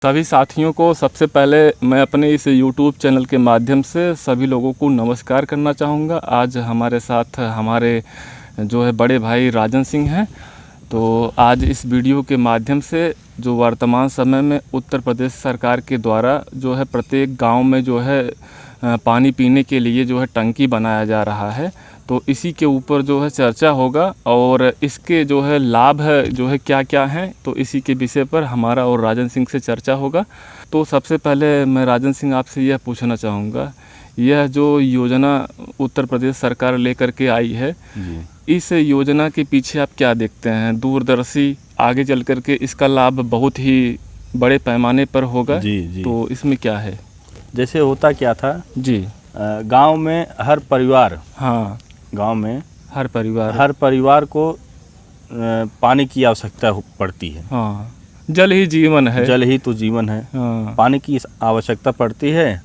सभी साथियों को सबसे पहले मैं अपने इस YouTube चैनल के माध्यम से सभी लोगों को नमस्कार करना चाहूँगा। आज हमारे साथ हमारे जो है बड़े भाई राजन सिंह हैं। तो आज इस वीडियो के माध्यम से जो वर्तमान समय में उत्तर प्रदेश सरकार के द्वारा जो है प्रत्येक गांव में जो है पानी पीने के लिए जो है टंकी बनाया जा रहा है, तो इसी के ऊपर जो है चर्चा होगा और इसके जो है लाभ है जो है क्या क्या हैं, तो इसी के विषय पर हमारा और राजन सिंह से चर्चा होगा। तो सबसे पहले मैं राजन सिंह आपसे यह पूछना चाहूँगा, यह जो योजना उत्तर प्रदेश सरकार लेकर के आई है, इस योजना के पीछे आप क्या देखते हैं? दूरदर्शी आगे चल कर के इसका लाभ बहुत ही बड़े पैमाने पर होगा जी। तो इसमें क्या है? जैसे होता क्या था जी, गांव में हर परिवार, हाँ, गांव में हर परिवार को पानी की आवश्यकता पड़ती है। हाँ, जल ही जीवन है, जल ही तो जीवन है। हाँ, पानी की आवश्यकता पड़ती है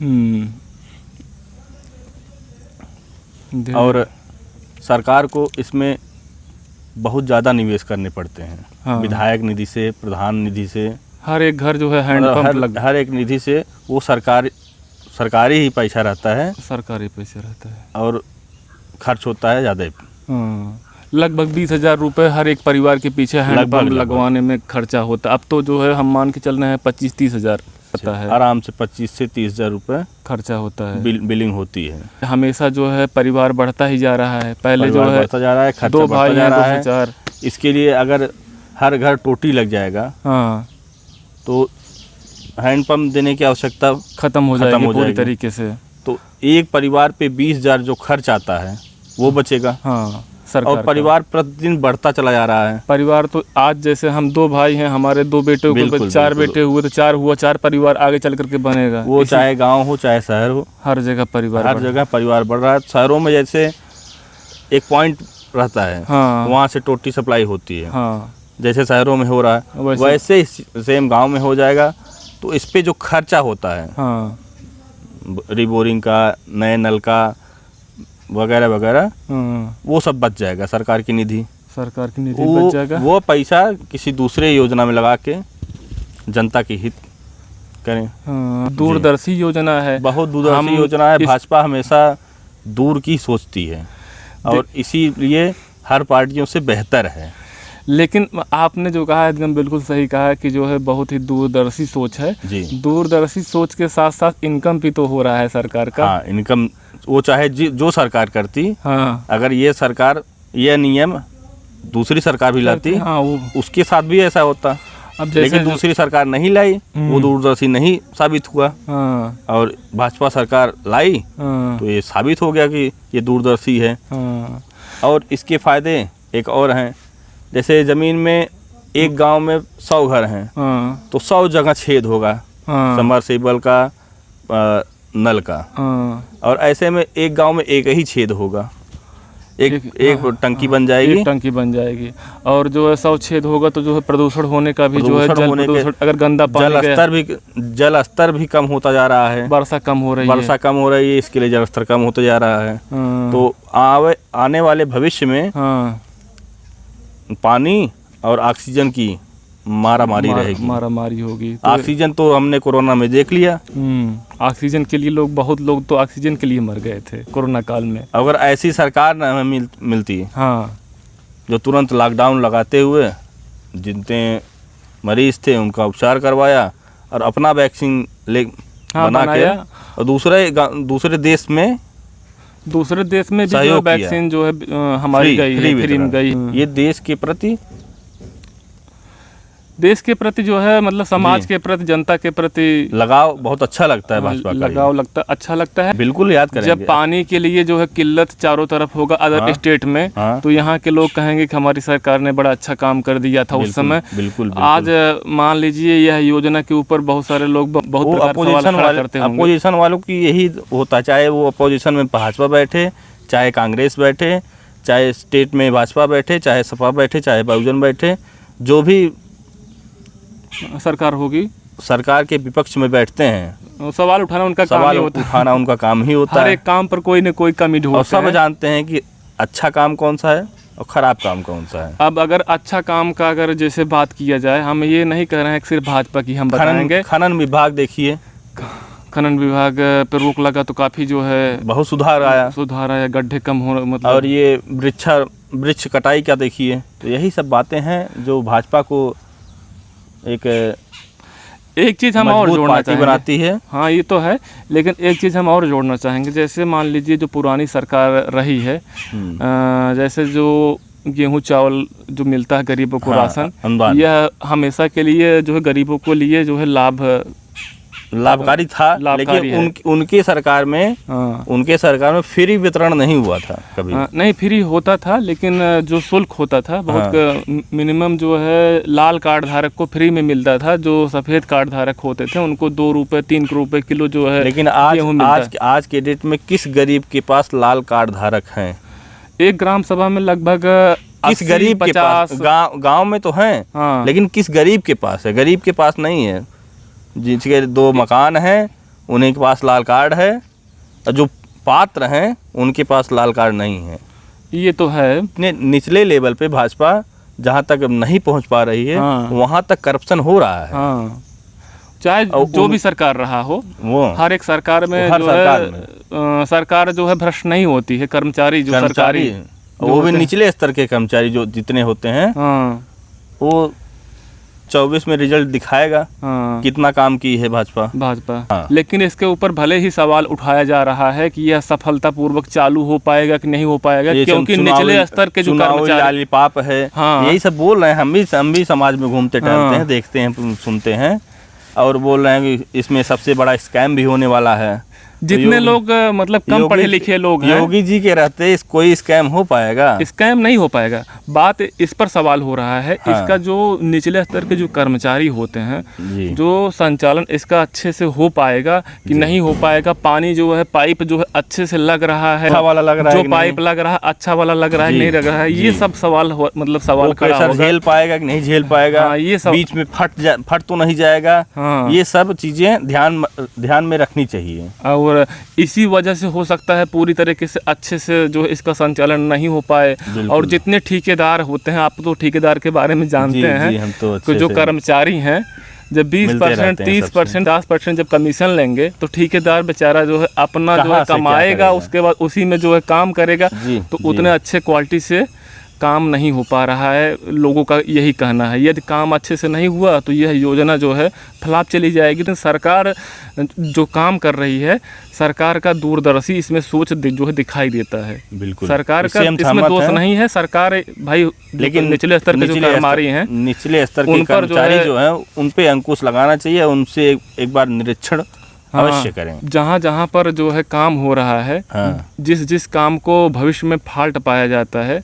और सरकार को इसमें बहुत ज़्यादा निवेश करने पड़ते हैं। हाँ, विधायक निधि से, प्रधान निधि से, हर एक घर जो है हैंडपंप हर एक निधि से वो सरकारी ही पैसा रहता है, सरकारी पैसे रहता है और खर्च होता है ज़्यादा। हाँ, लगभग 20,000 रुपये हर एक परिवार के पीछे हैंडपंप लगवाने में खर्चा होता है। अब तो जो है हम मान के चल रहे हैं 25-30 हज़ार पता है, आराम से 25 से 30 हज़ार रुपये खर्चा होता है, बिलिंग होती है। हमेशा जो है परिवार बढ़ता ही जा रहा है। पहले जो है बढ़ता जा रहा है, खर्चा 2 भाई हैं, 2 से 4। इसके लिए अगर हर घर टोटी लग जाएगा, हाँ, तो हैंडपंप देने की आवश्यकता खत्म हो जाएगी पूरी तरीके से। तो एक परिवार पे 20,000 जो खर्च आता है वो बचेगा। हाँ, सरकार और परिवार प्रतिदिन बढ़ता चला जा रहा है। परिवार तो आज जैसे हम 2 भाई हैं, हमारे 2 बेटे को 4 बेटे हुए तो 4 हुआ, 4 परिवार आगे चल करके बनेगा। वो चाहे गांव हो चाहे शहर हो, हर जगह परिवार बढ़ रहा है। शहरों में जैसे एक पॉइंट रहता है, हाँ, वहाँ से टोटी सप्लाई होती है, हाँ, जैसे शहरों में हो रहा है वैसे सेम गांव में हो जाएगा। तो इस पे जो खर्चा होता है, हाँ, रिबोरिंग का, नए नल का वगैरह वगैरह, हाँ, वो सब बच जाएगा। सरकार की निधि बच जाएगा। वो पैसा किसी दूसरे योजना में लगा के जनता की हित करें। हाँ, दूरदर्शी योजना है, बहुत दूरदर्शी योजना है। भाजपा हमेशा दूर की सोचती है और इसीलिए हर पार्टियों से बेहतर है। लेकिन आपने जो कहा एकदम बिल्कुल सही कहा कि जो है बहुत ही दूरदर्शी सोच है जी। दूरदर्शी सोच के साथ साथ इनकम भी तो हो रहा है सरकार का। हाँ, इनकम वो चाहे जो सरकार करती, हाँ, अगर ये सरकार ये नियम दूसरी सरकार भी लाती, हाँ, वो उसके साथ भी ऐसा होता। अब लेकिन दूसरी सरकार नहीं लाई, वो दूरदर्शी नहीं साबित हुआ। हाँ, और भाजपा सरकार लाई, हाँ, तो ये साबित हो गया कि ये दूरदर्शी है। हाँ, और इसके फायदे एक और हैं। जैसे ज़मीन में एक गांव में 100 घर हैं, हाँ, तो 100 जगह छेद होगा, हाँ, सबमर्सिबल का, नल का, हाँ, और ऐसे में एक गांव में एक ही छेद होगा, एक टंकी बन जाएगी, एक टंकी बन जाएगी। और जो है 100 छेद होगा तो जो है प्रदूषण होने का भी जो है प्रदूषण, अगर गंदा पानी, जल स्तर भी कम होता जा रहा है। वर्षा कम हो रही है, इसके लिए जल स्तर कम होता जा रहा है। हाँ, तो आने वाले भविष्य में हाँ, पानी और ऑक्सीजन की मारामारी होगी। तो ऑक्सीजन तो हमने कोरोना में देख लिया। ऑक्सीजन के लिए बहुत लोग तो ऑक्सीजन के लिए मर गए थे कोरोना काल में। अगर ऐसी सरकार न हमें मिलती, हाँ, जो तुरंत लॉकडाउन लगाते हुए जितने मरीज थे उनका उपचार करवाया और अपना वैक्सीन बना के, और दूसरे देश में भी जो वैक्सीन जो है हमारी फ्री में गई। ये देश के प्रति जो है मतलब समाज के प्रति, जनता के प्रति लगाव बहुत अच्छा लगता है। भाजपा का अच्छा लगता है। बिल्कुल याद करेंगे। जब पानी के लिए जो है किल्लत चारों तरफ होगा अदर स्टेट में, तो यहाँ के लोग कहेंगे कि हमारी सरकार ने बड़ा अच्छा काम कर दिया था उस समय। बिल्कुल। आज मान लीजिए यह योजना के ऊपर बहुत सारे लोग बहुत सवाल करते हैं। अपोजिशन वालों की यही होता है, चाहे वो अपोजिशन में भाजपा बैठे, चाहे कांग्रेस बैठे, चाहे स्टेट में भाजपा बैठे, चाहे सपा बैठे, चाहे बहुजन बैठे, जो भी सरकार होगी, सरकार के विपक्ष में बैठते हैं, सवाल उठाना उनका काम ही होता है। हर एक काम पर कोई न कोई कमी ढूंढते हैं। और सब जानते हैं कि अच्छा काम कौन सा है और ख़राब काम कौन सा है? अब अगर अच्छा काम का अगर जैसे बात किया जाए, हम ये नहीं कह रहे हैं कि सिर्फ भाजपा की हम बताएंगे। खनन विभाग देखिए, खनन विभाग पर रोक लगा तो काफ़ी जो है बहुत सुधार आया, गड्ढे कम हो मतलब। और ये वृक्ष कटाई का देखिए। तो यही सब बातें हैं जो भाजपा को एक चीज़ हम और जोड़ना चाहेंगे, बनाती है। हाँ ये तो है, लेकिन एक चीज़ हम और जोड़ना चाहेंगे। जैसे मान लीजिए जो पुरानी सरकार रही है, जैसे जो गेहूं चावल जो मिलता है गरीबों को, राशन, यह हमेशा के लिए जो है गरीबों को लिए जो है लाभकारी था, लेकिन उनके सरकार में फ्री वितरण नहीं हुआ था कभी। नहीं, फ्री होता था, लेकिन जो शुल्क होता था बहुत मिनिमम जो है लाल कार्ड धारक को फ्री में मिलता था। जो सफ़ेद कार्ड धारक होते थे उनको 2 रुपये 3 रुपये किलो जो है। लेकिन आज के डेट में किस गरीब के पास लाल कार्ड धारक हैं? एक ग्राम सभा में लगभग किस गरीब के पास? गाँव में तो हैं, लेकिन किस गरीब के पास है? गरीब के पास नहीं है। जिनके 2 मकान हैं उन्हीं के पास लाल कार्ड है, और जो पात्र हैं उनके पास लाल कार्ड नहीं है। ये तो है। इतने निचले लेवल पे भाजपा जहाँ तक नहीं पहुँच पा रही है, वहाँ तक करप्शन हो रहा है। चाहे जो भी सरकार रहा हो, वो हर एक सरकार में सरकार जो है भ्रष्ट नहीं होती है। कर्मचारी जो सरकारी, वो भी निचले स्तर के कर्मचारी जो जितने होते हैं, वो 24 में रिजल्ट दिखाएगा कितना काम की है भाजपा। लेकिन इसके ऊपर भले ही सवाल उठाया जा रहा है कि यह सफलतापूर्वक चालू हो पाएगा कि नहीं हो पाएगा, क्योंकि निचले स्तर के जो कर्मचारी पाप है, यही सब बोल रहे हैं। हम भी समाज में घूमते टहलते हैं, देखते हैं, सुनते हैं, और बोल रहे हैं कि इसमें सबसे बड़ा स्कैम भी होने वाला है। जितने लोग मतलब कम पढ़े लिखे लोग हैं, योगी जी के रहते कोई स्कैम हो पाएगा? स्कैम नहीं हो पाएगा। बात इस पर सवाल हो रहा है, इसका जो निचले स्तर के जो कर्मचारी होते हैं, जो संचालन इसका अच्छे से हो पाएगा कि नहीं हो पाएगा। पानी जो है, पाइप जो है अच्छे से लग रहा है, अच्छा वाला लग रहा है, जो पाइप लग रहा है अच्छा वाला लग रहा है, नहीं लग रहा है, ये सब सवाल मतलब सवाल खड़ा होगा। झेल पाएगा कि नहीं झेल पाएगा, ये सब बीच में फट तो नहीं जाएगा। ये सब चीजें ध्यान में रखनी चाहिए। और इसी वजह से हो सकता है पूरी तरीके से अच्छे से जो इसका संचालन नहीं हो पाए। और जितने ठेकेदार होते हैं, आप तो ठेकेदार के बारे में जानते हैं, हम तो कि जो कर्मचारी हैं जब 20%, 30%, 10% जब कमीशन लेंगे, तो ठेकेदार बेचारा जो है अपना जो है कमाएगा, उसके बाद उसी में जो है काम करेगा। तो उतने अच्छे क्वालिटी से काम नहीं हो पा रहा है, लोगों का यही कहना है। यदि काम अच्छे से नहीं हुआ तो यह योजना जो है फ्लॉप चली जाएगी। तो सरकार जो काम कर रही है, सरकार का दूरदर्शी इसमें सोच जो है दिखाई देता है। बिल्कुल, सरकार का इसमें दोष नहीं है। सरकार भाई, लेकिन निचले स्तर के जो कर्मचारी हैं, निचले स्तर के कर्मचारी जो है उन पे अंकुश लगाना चाहिए, उनसे एक बार निरीक्षण अवश्य करें। जहाँ जहाँ पर जो है काम हो रहा है, जिस काम को भविष्य में फॉल्ट पाया जाता है,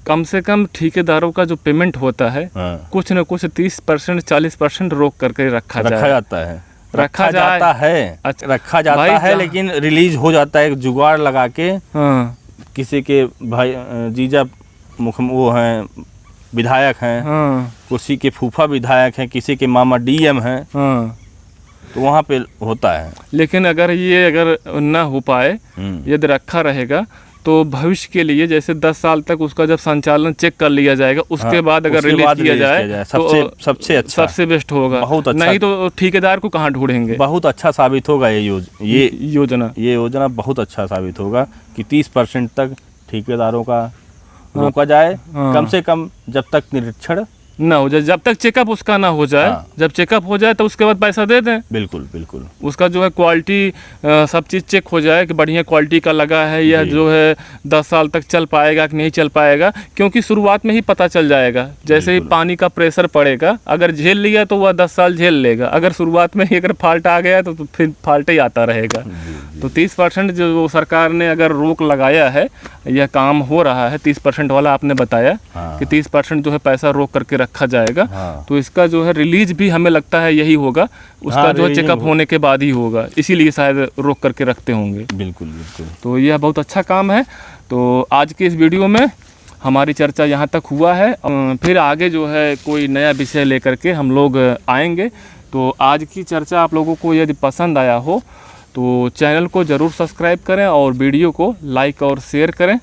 कम से कम ठेकेदारों का जो पेमेंट होता है, कुछ न कुछ 30%, 40% रोक करके रखा जाता है, लेकिन रिलीज हो जाता है। जुगाड़ लगा के किसी के भाई जीजा वो हैं, विधायक हैं, किसी के फूफा विधायक हैं, किसी के मामा डीएम हैं, तो वहाँ पे होता है। लेकिन अगर न हो पाए, यदि रखा रहेगा, तो भविष्य के लिए जैसे 10 साल तक उसका जब संचालन चेक कर लिया जाएगा, उसके बाद अगर रिलीज किया जाए तो सबसे अच्छा, सबसे बेस्ट होगा। बहुत अच्छा। नहीं तो ठेकेदार को कहाँ ढूंढेंगे। बहुत अच्छा साबित होगा ये योजना बहुत अच्छा साबित होगा कि 30% तक ठेकेदारों का रोका जाए, कम से कम जब तक निरीक्षण ना हो जाए, जब तक चेकअप उसका ना हो जाए। जब चेकअप हो जाए तो उसके बाद पैसा दे दें। बिल्कुल उसका जो है क्वालिटी सब चीज़ चेक हो जाए कि बढ़िया क्वालिटी का लगा है, या जो है 10 साल तक चल पाएगा कि नहीं चल पाएगा। क्योंकि शुरुआत में ही पता चल जाएगा, जैसे ही पानी का प्रेशर पड़ेगा, अगर झेल लिया तो वह 10 साल झेल लेगा। अगर शुरुआत में ही अगर फॉल्ट आ गया तो फिर फॉल्ट ही आता रहेगा। तो 30% जो सरकार ने अगर रोक लगाया है, यह काम हो रहा है 30% वाला, आपने बताया कि 30% जो है पैसा रोक करके रखा जाएगा। तो इसका जो है रिलीज भी हमें लगता है यही होगा, उसका जो चेकअप होने के बाद ही होगा, इसीलिए शायद रोक करके रखते होंगे। बिल्कुल। तो यह बहुत अच्छा काम है। तो आज के इस वीडियो में हमारी चर्चा यहाँ तक हुआ है। फिर आगे जो है कोई नया विषय लेकर के हम लोग आएंगे। तो आज की चर्चा आप लोगों को यदि पसंद आया हो तो चैनल को ज़रूर सब्सक्राइब करें और वीडियो को लाइक और शेयर करें।